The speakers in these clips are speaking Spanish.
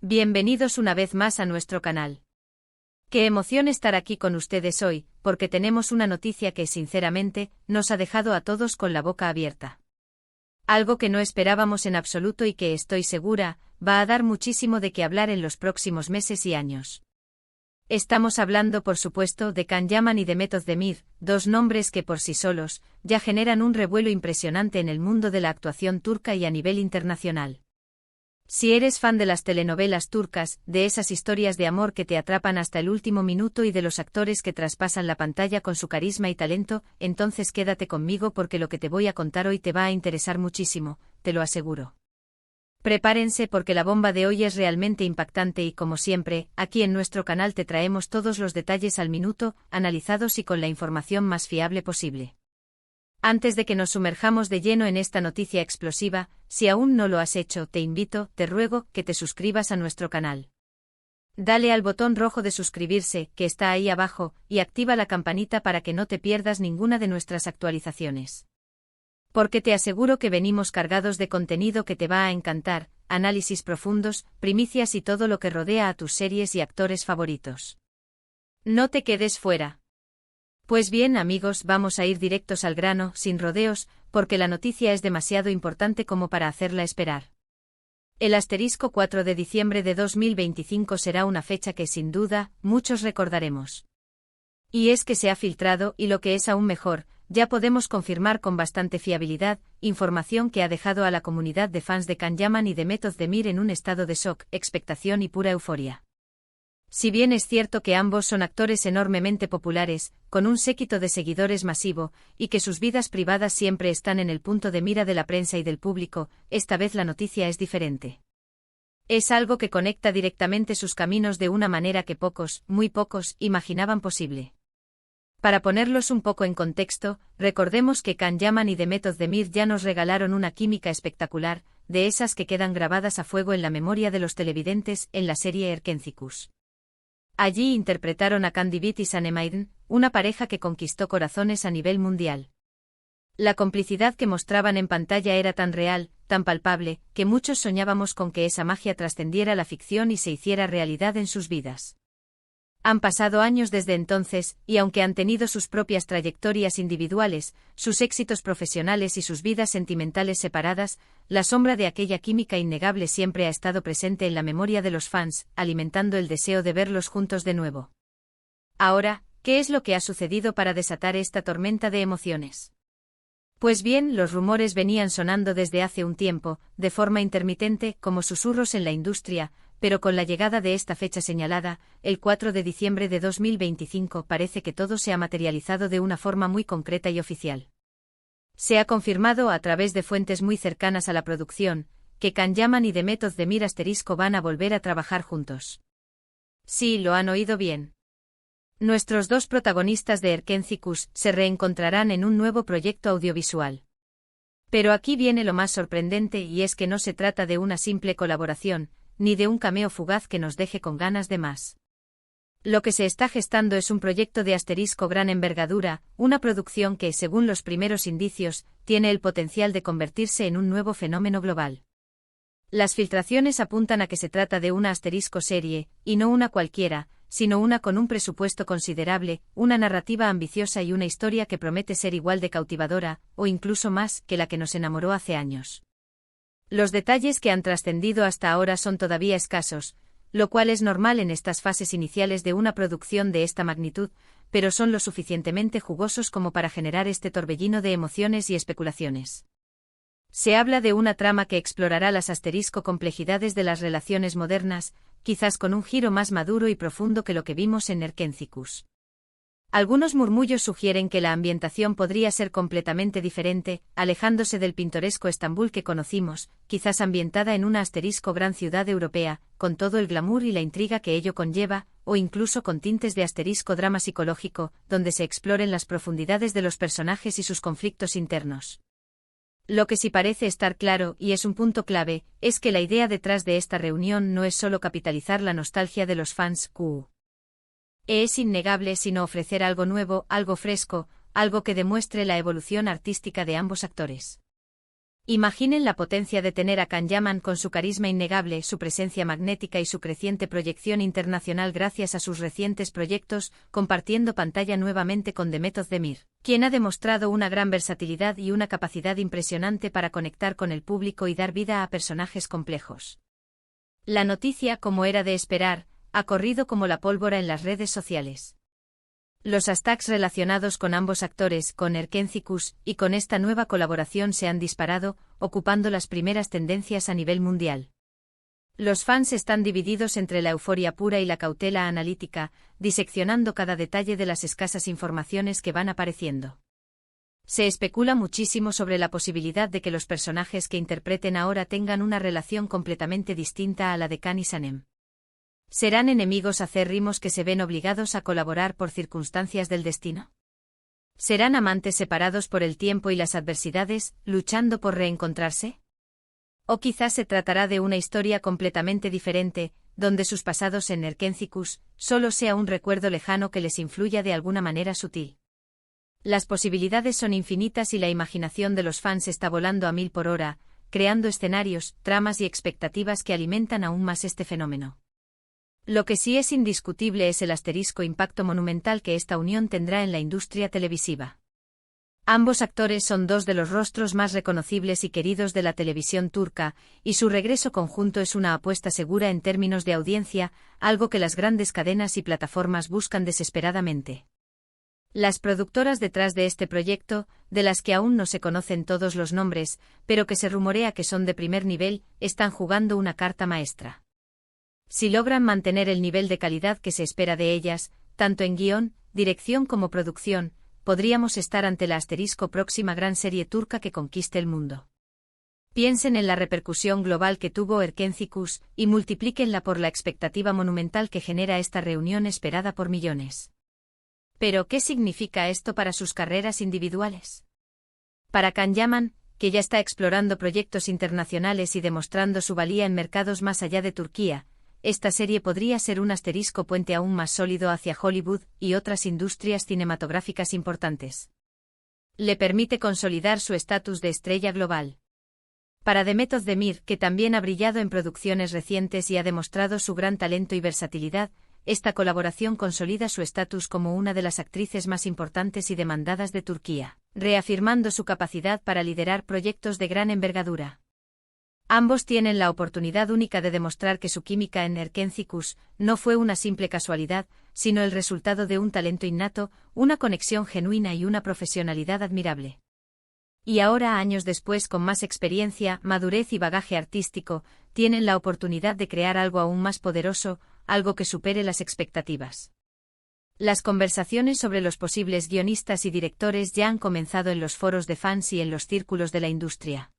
Bienvenidos una vez más a nuestro canal. Qué emoción estar aquí con ustedes hoy, porque tenemos una noticia que, sinceramente, nos ha dejado a todos con la boca abierta. Algo que no esperábamos en absoluto y que, estoy segura, va a dar muchísimo de qué hablar en los próximos meses y años. Estamos hablando, por supuesto, de Can Yaman y de Method Demir, dos nombres que por sí solos ya generan un revuelo impresionante en el mundo de la actuación turca y a nivel internacional. Si eres fan de las telenovelas turcas, de esas historias de amor que te atrapan hasta el último minuto y de los actores que traspasan la pantalla con su carisma y talento, entonces quédate conmigo porque lo que te voy a contar hoy te va a interesar muchísimo, te lo aseguro. Prepárense porque la bomba de hoy es realmente impactante y, como siempre, aquí en nuestro canal te traemos todos los detalles al minuto, analizados y con la información más fiable posible. Antes de que nos sumerjamos de lleno en esta noticia explosiva, si aún no lo has hecho, te invito, te ruego, que te suscribas a nuestro canal. Dale al botón rojo de suscribirse, que está ahí abajo, y activa la campanita para que no te pierdas ninguna de nuestras actualizaciones. Porque te aseguro que venimos cargados de contenido que te va a encantar, análisis profundos, primicias y todo lo que rodea a tus series y actores favoritos. No te quedes fuera. Pues bien, amigos, vamos a ir directos al grano, sin rodeos, porque la noticia es demasiado importante como para hacerla esperar. El asterisco 4 de diciembre de 2025 será una fecha que, sin duda, muchos recordaremos. Y es que se ha filtrado, y lo que es aún mejor, ya podemos confirmar con bastante fiabilidad, información que ha dejado a la comunidad de fans de Can Yaman y de Method Demir en un estado de shock, expectación y pura euforia. Si bien es cierto que ambos son actores enormemente populares, con un séquito de seguidores masivo, y que sus vidas privadas siempre están en el punto de mira de la prensa y del público, esta vez la noticia es diferente. Es algo que conecta directamente sus caminos de una manera que pocos, muy pocos, imaginaban posible. Para ponerlos un poco en contexto, recordemos que Can Yaman y The Method Demir ya nos regalaron una química espectacular, de esas que quedan grabadas a fuego en la memoria de los televidentes, en la serie Erkencikus. Allí interpretaron a Candy Beat y Sanemaiden, una pareja que conquistó corazones a nivel mundial. La complicidad que mostraban en pantalla era tan real, tan palpable, que muchos soñábamos con que esa magia trascendiera la ficción y se hiciera realidad en sus vidas. Han pasado años desde entonces, y aunque han tenido sus propias trayectorias individuales, sus éxitos profesionales y sus vidas sentimentales separadas, la sombra de aquella química innegable siempre ha estado presente en la memoria de los fans, alimentando el deseo de verlos juntos de nuevo. Ahora, ¿qué es lo que ha sucedido para desatar esta tormenta de emociones? Pues bien, los rumores venían sonando desde hace un tiempo, de forma intermitente, como susurros en la industria, pero con la llegada de esta fecha señalada, el 4 de diciembre de 2025, parece que todo se ha materializado de una forma muy concreta y oficial. Se ha confirmado a través de fuentes muy cercanas a la producción, que Can Yaman y The Method Demir van a volver a trabajar juntos. Sí, lo han oído bien. Nuestros dos protagonistas de Erkencikus se reencontrarán en un nuevo proyecto audiovisual. Pero aquí viene lo más sorprendente y es que no se trata de una simple colaboración, ni de un cameo fugaz que nos deje con ganas de más. Lo que se está gestando es un proyecto de asterisco gran envergadura, una producción que, según los primeros indicios, tiene el potencial de convertirse en un nuevo fenómeno global. Las filtraciones apuntan a que se trata de una asterisco serie, y no una cualquiera, sino una con un presupuesto considerable, una narrativa ambiciosa y una historia que promete ser igual de cautivadora, o incluso más, que la que nos enamoró hace años. Los detalles que han trascendido hasta ahora son todavía escasos, lo cual es normal en estas fases iniciales de una producción de esta magnitud, pero son lo suficientemente jugosos como para generar este torbellino de emociones y especulaciones. Se habla de una trama que explorará las asterisco complejidades de las relaciones modernas, quizás con un giro más maduro y profundo que lo que vimos en Erkencikus. Algunos murmullos sugieren que la ambientación podría ser completamente diferente, alejándose del pintoresco Estambul que conocimos, quizás ambientada en una asterisco gran ciudad europea, con todo el glamour y la intriga que ello conlleva, o incluso con tintes de asterisco drama psicológico, donde se exploren las profundidades de los personajes y sus conflictos internos. Lo que sí parece estar claro, y es un punto clave, es que la idea detrás de esta reunión no es solo capitalizar la nostalgia de los fans Q. Es innegable sino ofrecer algo nuevo, algo fresco, algo que demuestre la evolución artística de ambos actores. Imaginen la potencia de tener a Kanyaman con su carisma innegable, su presencia magnética y su creciente proyección internacional gracias a sus recientes proyectos, compartiendo pantalla nuevamente con Demet Özdemir, quien ha demostrado una gran versatilidad y una capacidad impresionante para conectar con el público y dar vida a personajes complejos. La noticia, como era de esperar, ha corrido como la pólvora en las redes sociales. Los hashtags relacionados con ambos actores, con Erkencikus, y con esta nueva colaboración se han disparado, ocupando las primeras tendencias a nivel mundial. Los fans están divididos entre la euforia pura y la cautela analítica, diseccionando cada detalle de las escasas informaciones que van apareciendo. Se especula muchísimo sobre la posibilidad de que los personajes que interpreten ahora tengan una relación completamente distinta a la de Kan y Sanem. ¿Serán enemigos acérrimos que se ven obligados a colaborar por circunstancias del destino? ¿Serán amantes separados por el tiempo y las adversidades, luchando por reencontrarse? ¿O quizás se tratará de una historia completamente diferente, donde sus pasados en Erkencikus solo sea un recuerdo lejano que les influya de alguna manera sutil? Las posibilidades son infinitas y la imaginación de los fans está volando a 1000 por hora, creando escenarios, tramas y expectativas que alimentan aún más este fenómeno. Lo que sí es indiscutible es el asterisco impacto monumental que esta unión tendrá en la industria televisiva. Ambos actores son dos de los rostros más reconocibles y queridos de la televisión turca, y su regreso conjunto es una apuesta segura en términos de audiencia, algo que las grandes cadenas y plataformas buscan desesperadamente. Las productoras detrás de este proyecto, de las que aún no se conocen todos los nombres, pero que se rumorea que son de primer nivel, están jugando una carta maestra. Si logran mantener el nivel de calidad que se espera de ellas, tanto en guión, dirección como producción, podríamos estar ante la próxima gran serie turca que conquiste el mundo. Piensen en la repercusión global que tuvo Erkencikus y multiplíquenla por la expectativa monumental que genera esta reunión esperada por millones. Pero, ¿qué significa esto para sus carreras individuales? Para Kanyaman, que ya está explorando proyectos internacionales y demostrando su valía en mercados más allá de Turquía, esta serie podría ser un puente aún más sólido hacia Hollywood y otras industrias cinematográficas importantes. Le permite consolidar su estatus de estrella global. Para Demet Özdemir, que también ha brillado en producciones recientes y ha demostrado su gran talento y versatilidad, esta colaboración consolida su estatus como una de las actrices más importantes y demandadas de Turquía, reafirmando su capacidad para liderar proyectos de gran envergadura. Ambos tienen la oportunidad única de demostrar que su química en Erkencikus no fue una simple casualidad, sino el resultado de un talento innato, una conexión genuina y una profesionalidad admirable. Y ahora, años después, con más experiencia, madurez y bagaje artístico, tienen la oportunidad de crear algo aún más poderoso, algo que supere las expectativas. Las conversaciones sobre los posibles guionistas y directores ya han comenzado en los foros de fans y en los círculos de la industria.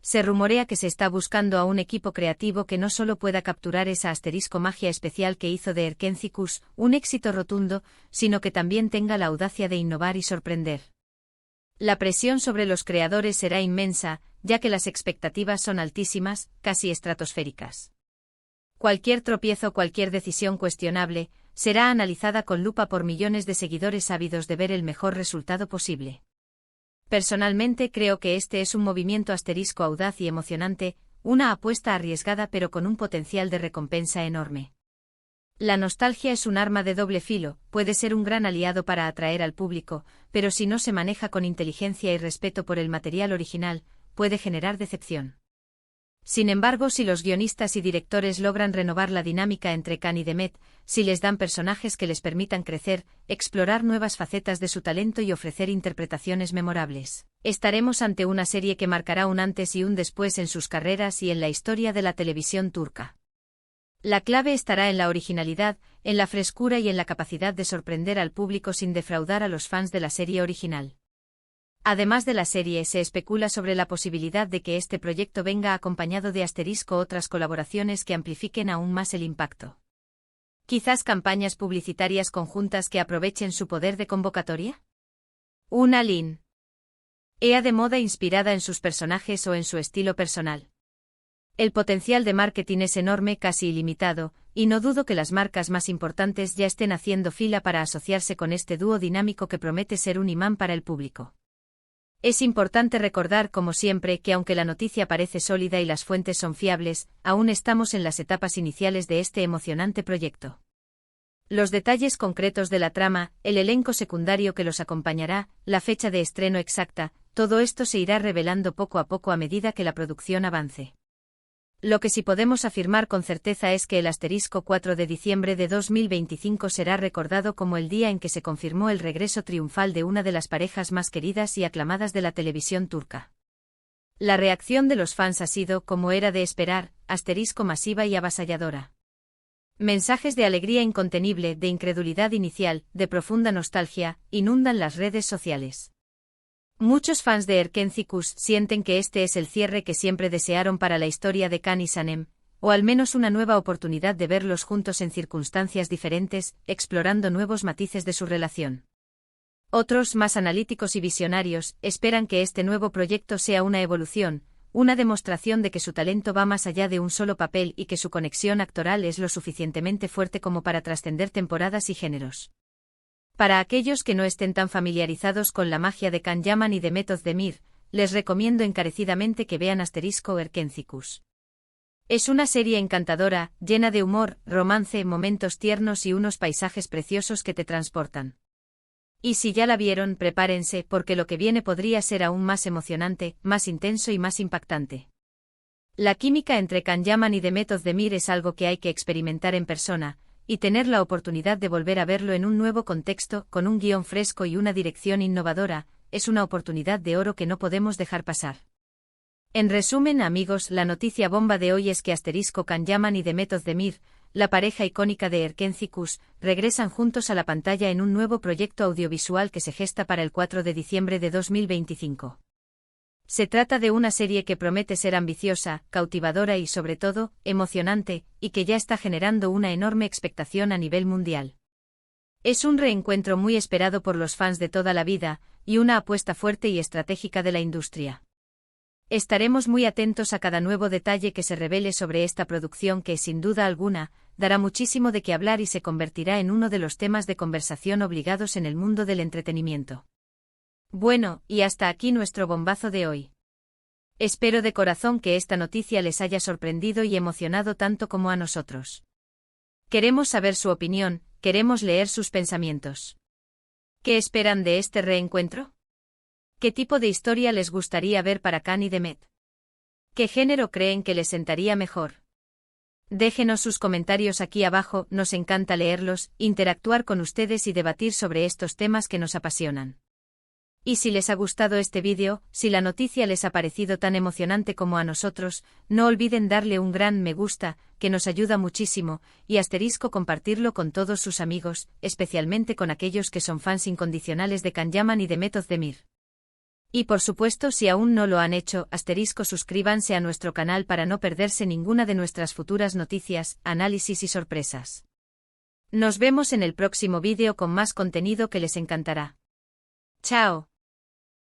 Se rumorea que se está buscando a un equipo creativo que no solo pueda capturar esa magia especial que hizo de Erkencikus un éxito rotundo, sino que también tenga la audacia de innovar y sorprender. La presión sobre los creadores será inmensa, ya que las expectativas son altísimas, casi estratosféricas. Cualquier tropiezo, cualquier decisión cuestionable, será analizada con lupa por millones de seguidores ávidos de ver el mejor resultado posible. Personalmente creo que este es un movimiento audaz y emocionante, una apuesta arriesgada pero con un potencial de recompensa enorme. La nostalgia es un arma de doble filo, puede ser un gran aliado para atraer al público, pero si no se maneja con inteligencia y respeto por el material original, puede generar decepción. Sin embargo, si los guionistas y directores logran renovar la dinámica entre Kan y Demet, si les dan personajes que les permitan crecer, explorar nuevas facetas de su talento y ofrecer interpretaciones memorables, estaremos ante una serie que marcará un antes y un después en sus carreras y en la historia de la televisión turca. La clave estará en la originalidad, en la frescura y en la capacidad de sorprender al público sin defraudar a los fans de la serie original. Además de la serie, se especula sobre la posibilidad de que este proyecto venga acompañado de otras colaboraciones que amplifiquen aún más el impacto. ¿Quizás campañas publicitarias conjuntas que aprovechen su poder de convocatoria? Una EA de moda inspirada en sus personajes o en su estilo personal. El potencial de marketing es enorme, casi ilimitado, y no dudo que las marcas más importantes ya estén haciendo fila para asociarse con este dúo dinámico que promete ser un imán para el público. Es importante recordar, como siempre, que aunque la noticia parece sólida y las fuentes son fiables, aún estamos en las etapas iniciales de este emocionante proyecto. Los detalles concretos de la trama, el elenco secundario que los acompañará, la fecha de estreno exacta, todo esto se irá revelando poco a poco a medida que la producción avance. Lo que sí podemos afirmar con certeza es que el asterisco 4 de diciembre de 2025 será recordado como el día en que se confirmó el regreso triunfal de una de las parejas más queridas y aclamadas de la televisión turca. La reacción de los fans ha sido, como era de esperar, masiva y avasalladora. Mensajes de alegría incontenible, de incredulidad inicial, de profunda nostalgia, inundan las redes sociales. Muchos fans de Erkenci sienten que este es el cierre que siempre desearon para la historia de Can y Sanem, o al menos una nueva oportunidad de verlos juntos en circunstancias diferentes, explorando nuevos matices de su relación. Otros, más analíticos y visionarios, esperan que este nuevo proyecto sea una evolución, una demostración de que su talento va más allá de un solo papel y que su conexión actoral es lo suficientemente fuerte como para trascender temporadas y géneros. Para aquellos que no estén tan familiarizados con la magia de Can Yaman y de Method Demir, les recomiendo encarecidamente que vean Erkenci. Es una serie encantadora, llena de humor, romance, momentos tiernos y unos paisajes preciosos que te transportan. Y si ya la vieron, prepárense, porque lo que viene podría ser aún más emocionante, más intenso y más impactante. La química entre Can Yaman y The Method Demir es algo que hay que experimentar en persona, y tener la oportunidad de volver a verlo en un nuevo contexto, con un guión fresco y una dirección innovadora, es una oportunidad de oro que no podemos dejar pasar. En resumen, amigos, la noticia bomba de hoy es que Can Yaman y The Method Demir, la pareja icónica de Erkenci, regresan juntos a la pantalla en un nuevo proyecto audiovisual que se gesta para el 4 de diciembre de 2025. Se trata de una serie que promete ser ambiciosa, cautivadora y, sobre todo, emocionante, y que ya está generando una enorme expectación a nivel mundial. Es un reencuentro muy esperado por los fans de toda la vida, y una apuesta fuerte y estratégica de la industria. Estaremos muy atentos a cada nuevo detalle que se revele sobre esta producción que, sin duda alguna, dará muchísimo de qué hablar y se convertirá en uno de los temas de conversación obligados en el mundo del entretenimiento. Bueno, y hasta aquí nuestro bombazo de hoy. Espero de corazón que esta noticia les haya sorprendido y emocionado tanto como a nosotros. Queremos saber su opinión, queremos leer sus pensamientos. ¿Qué esperan de este reencuentro? ¿Qué tipo de historia les gustaría ver para Can y Demet? ¿Qué género creen que les sentaría mejor? Déjenos sus comentarios aquí abajo, nos encanta leerlos, interactuar con ustedes y debatir sobre estos temas que nos apasionan. Y si les ha gustado este vídeo, si la noticia les ha parecido tan emocionante como a nosotros, no olviden darle un gran me gusta, que nos ayuda muchísimo, y compartirlo con todos sus amigos, especialmente con aquellos que son fans incondicionales de Can Yaman y de Method Demir. Y por supuesto, si aún no lo han hecho, suscríbanse a nuestro canal para no perderse ninguna de nuestras futuras noticias, análisis y sorpresas. Nos vemos en el próximo vídeo con más contenido que les encantará. ¡Chao!